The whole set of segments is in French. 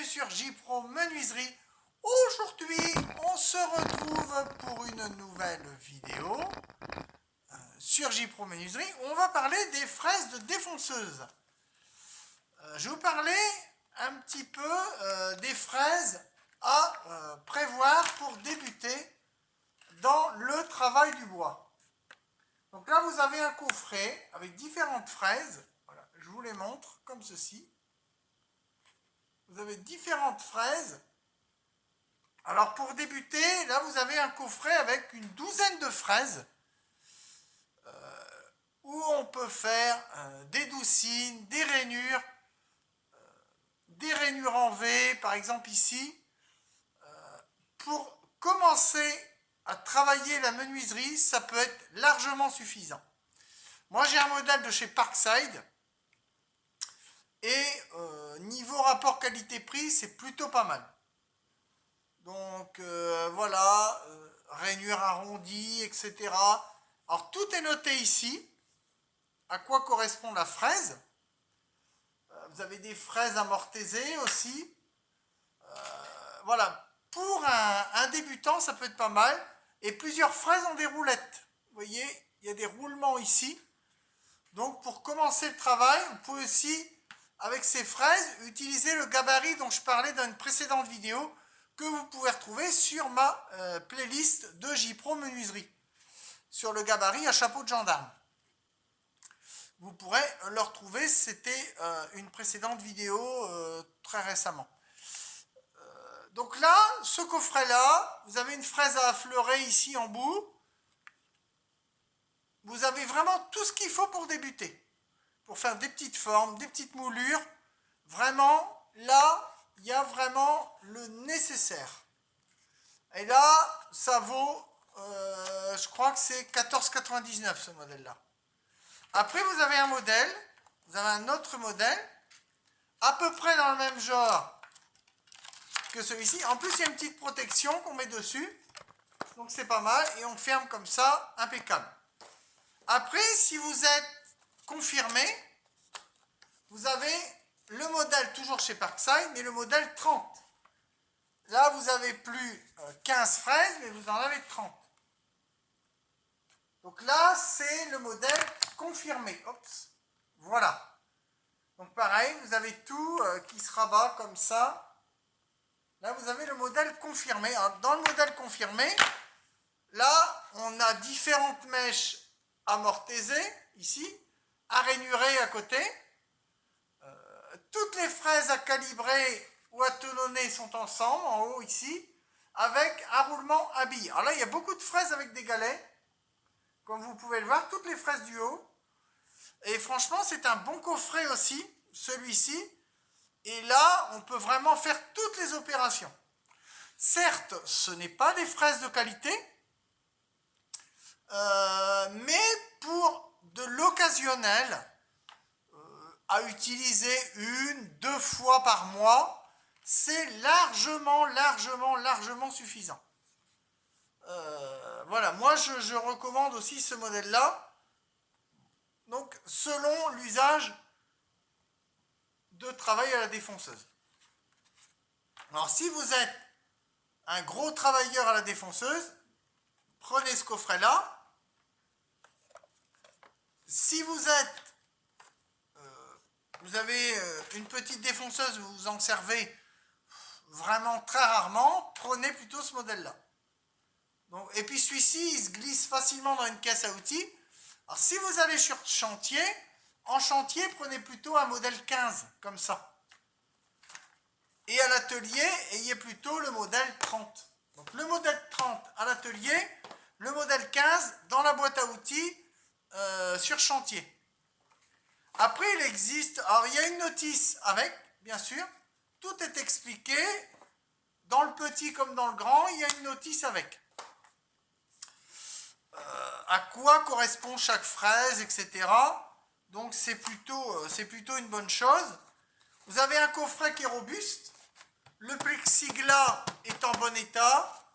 sur JPro Menuiserie. Aujourd'hui, on se retrouve pour une nouvelle vidéo sur JPro Menuiserie. On va parler des fraises de défonceuse. Je vais vous parler un petit peu des fraises à prévoir pour débuter dans le travail du bois. Donc là, vous avez un coffret avec différentes fraises. Voilà, je vous les montre comme ceci. Vous avez différentes fraises. Alors pour débuter, là vous avez un coffret avec une douzaine de fraises où on peut faire des doucines, des rainures en V, par exemple ici. Pour commencer à travailler la menuiserie, ça peut être largement suffisant. Moi j'ai un modèle de chez Parkside et niveau rapport qualité-prix, c'est plutôt pas mal. Donc voilà, rainure arrondie, etc. Alors tout est noté ici. À quoi correspond la fraise. Vous avez des fraises amortisées aussi. Voilà, pour un débutant, ça peut être pas mal. Et plusieurs fraises ont des roulettes. Vous voyez, il y a des roulements ici. Donc pour commencer le travail, vous pouvez aussi, avec ces fraises, utiliser le gabarit dont je parlais dans une précédente vidéo, que vous pouvez retrouver sur ma playlist de JPro Menuiserie, sur le gabarit à chapeau de gendarme. Vous pourrez le retrouver, c'était une précédente vidéo très récemment. Donc là, ce coffret-là, vous avez une fraise à affleurer ici en bout. Vous avez vraiment tout ce qu'il faut pour débuter, pour faire des petites formes, des petites moulures. Vraiment, là, il y a vraiment le nécessaire. Et là, ça vaut, je crois que c'est 14,99 ce modèle-là. Après, vous avez un modèle, vous avez un autre modèle, à peu près dans le même genre que celui-ci. En plus, il y a une petite protection qu'on met dessus, donc c'est pas mal, et on ferme comme ça, impeccable. Après, si vous êtes confirmé, vous avez le modèle toujours chez Parkside, mais le modèle 30. Là, vous avez plus 15 fraises, mais vous en avez 30. Donc là, c'est le modèle confirmé. Oups, voilà. Donc pareil, vous avez tout qui se rabat comme ça. Là, vous avez le modèle confirmé. Alors, dans le modèle confirmé, là, on a différentes mèches amortisées, ici, à rainurer à côté. Toutes les fraises à calibrer ou à tenonner sont ensemble, en haut ici, avec un roulement à billes. Alors là, il y a beaucoup de fraises avec des galets. Comme vous pouvez le voir, toutes les fraises du haut. Et franchement, c'est un bon coffret aussi, celui-ci. Et là, on peut vraiment faire toutes les opérations. Certes, ce n'est pas des fraises de qualité, mais pour de l'occasionnel, à utiliser une, deux fois par mois, c'est largement suffisant. Voilà, moi je recommande aussi ce modèle-là. Donc, selon l'usage de travail à la défonceuse. Alors, si vous êtes un gros travailleur à la défonceuse, prenez ce coffret-là. Si vous avez une petite défonceuse, vous en servez vraiment très rarement, prenez plutôt ce modèle-là. Et puis celui-ci, il se glisse facilement dans une caisse à outils. Alors, si vous allez sur chantier, en chantier, prenez plutôt un modèle 15, comme ça. Et à l'atelier, ayez plutôt le modèle 30. Donc le modèle 30 à l'atelier, le modèle 15 dans la boîte à outils sur chantier. Après, il existe, alors il y a une notice avec, bien sûr, tout est expliqué, dans le petit comme dans le grand, il y a une notice avec. À quoi correspond chaque fraise, etc. Donc c'est plutôt une bonne chose. Vous avez un coffret qui est robuste. Le plexiglas est en bon état.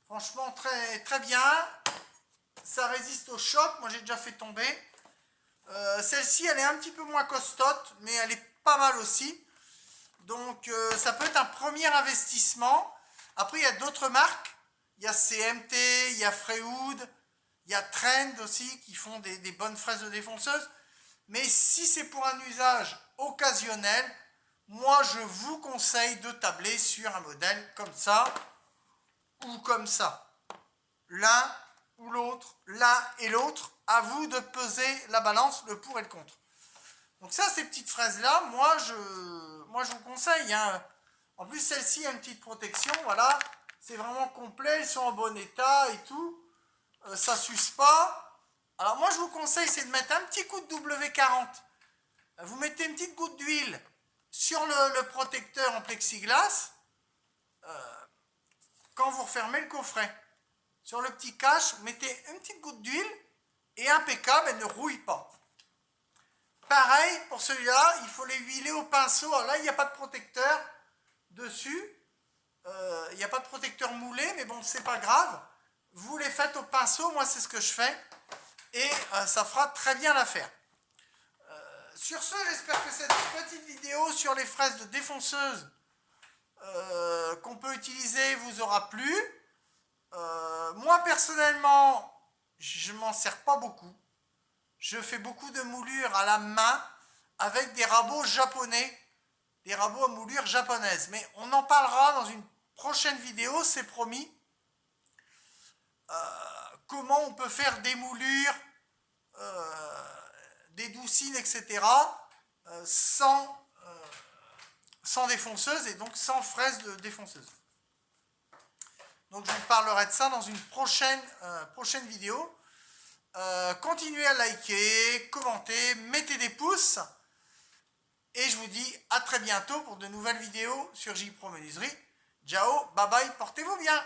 Franchement, très bien. Ça résiste au choc. Moi, j'ai déjà fait tomber. Celle-ci, elle est un petit peu moins costote, mais elle est pas mal aussi. Donc ça peut être un premier investissement. Après il y a d'autres marques, il y a CMT, il y a Freewood, il y a Trend aussi qui font des bonnes fraises de défonceuse. Mais si c'est pour un usage occasionnel, moi je vous conseille de tabler sur un modèle comme ça ou comme ça. L'un ou l'autre, l'un et l'autre, à vous de peser la balance, le pour et le contre. Donc ça, ces petites fraises-là, moi je vous conseille. Hein. En plus, celle-ci a une petite protection, voilà. C'est vraiment complet, elles sont en bon état et tout. Ça s'use pas. Alors moi, je vous conseille, c'est de mettre un petit coup de W40. Vous mettez une petite goutte d'huile sur le protecteur en plexiglas quand vous refermez le coffret. Sur le petit cache, mettez une petite goutte d'huile et impeccable, elle ne rouille pas. Pareil, pour celui-là, il faut les huiler au pinceau. Alors là, il n'y a pas de protecteur dessus. Il n'y a pas de protecteur moulé, mais bon, c'est pas grave. Vous les faites au pinceau, moi c'est ce que je fais. Et ça fera très bien l'affaire. Sur ce, j'espère que cette petite vidéo sur les fraises de défonceuse qu'on peut utiliser vous aura plu. Moi personnellement, je m'en sers pas beaucoup. Je fais beaucoup de moulures à la main avec des rabots japonais, des rabots à moulure japonaise. Mais on en parlera dans une prochaine vidéo, c'est promis. Comment on peut faire des moulures, des doucines, etc. Sans défonceuse et donc sans fraise de défonceuse. Donc je vous parlerai de ça dans une prochaine vidéo. Continuez à liker, commenter, mettez des pouces. Et je vous dis à très bientôt pour de nouvelles vidéos sur J Pro Menuiserie. Ciao, bye bye, portez-vous bien.